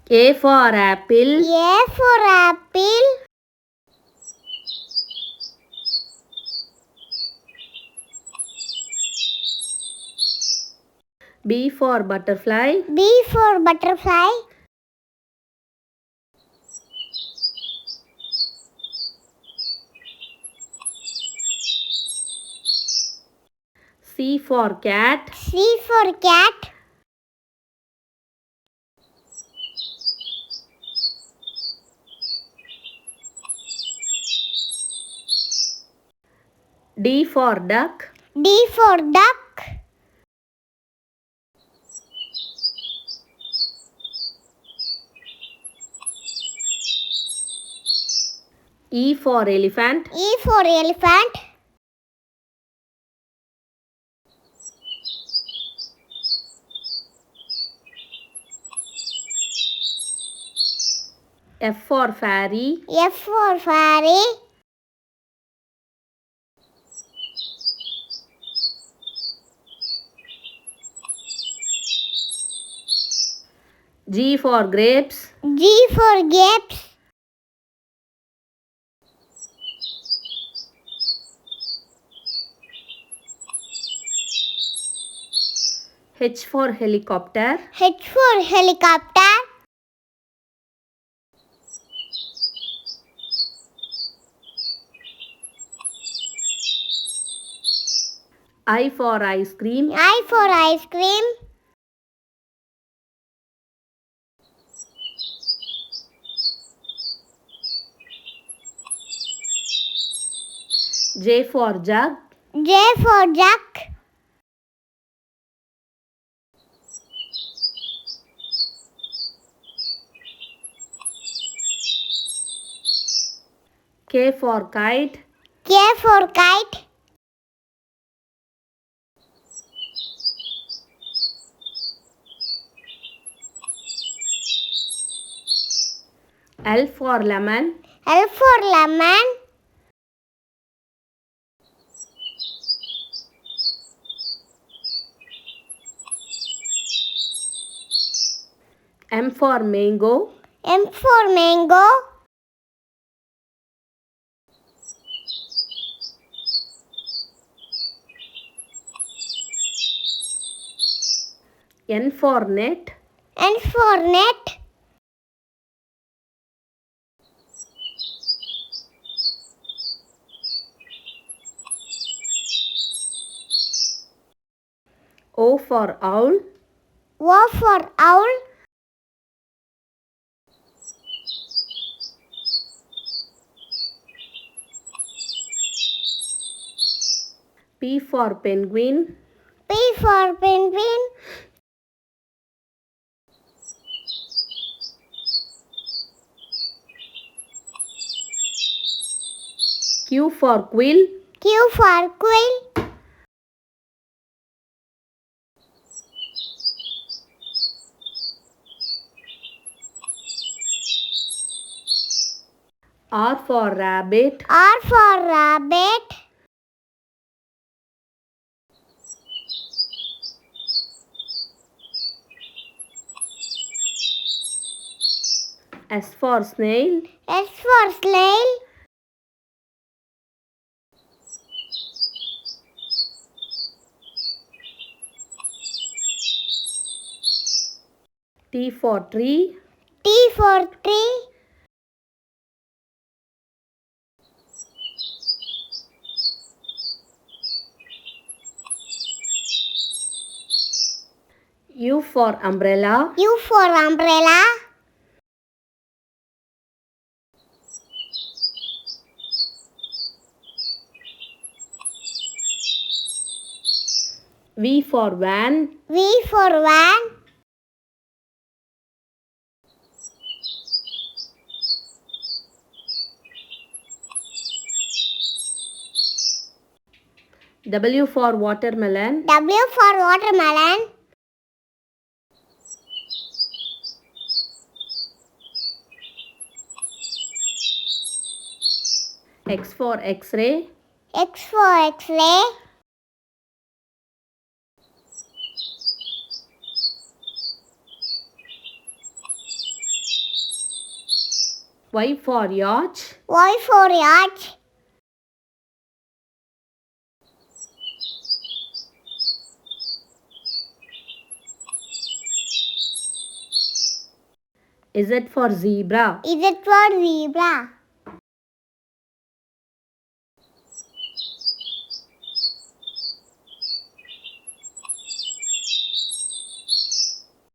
A for apple. A for apple. B for butterfly. B for butterfly. C for cat. C for cat. D for duck. D for duck. E for elephant. E for elephant. F for fairy. F for fairy. G for grapes. G for grapes. H for helicopter. H for helicopter. I for ice cream. I for ice cream. J for jug. J for jug. K for kite. K for kite. L for lemon. L for lemon. M for mango. M for mango. N for net. N for net. O for owl. O for owl. P for penguin. P for penguin. Q for quill. Q for quill. R for rabbit. R for rabbit. S for snail. S for snail. T for tree. T for tree. U for umbrella. U for umbrella. V for van. V for van. W for watermelon. W for watermelon. X for Xray. X for Xray. Y for yacht. Y for yacht. Z for zebra. Z for zebra.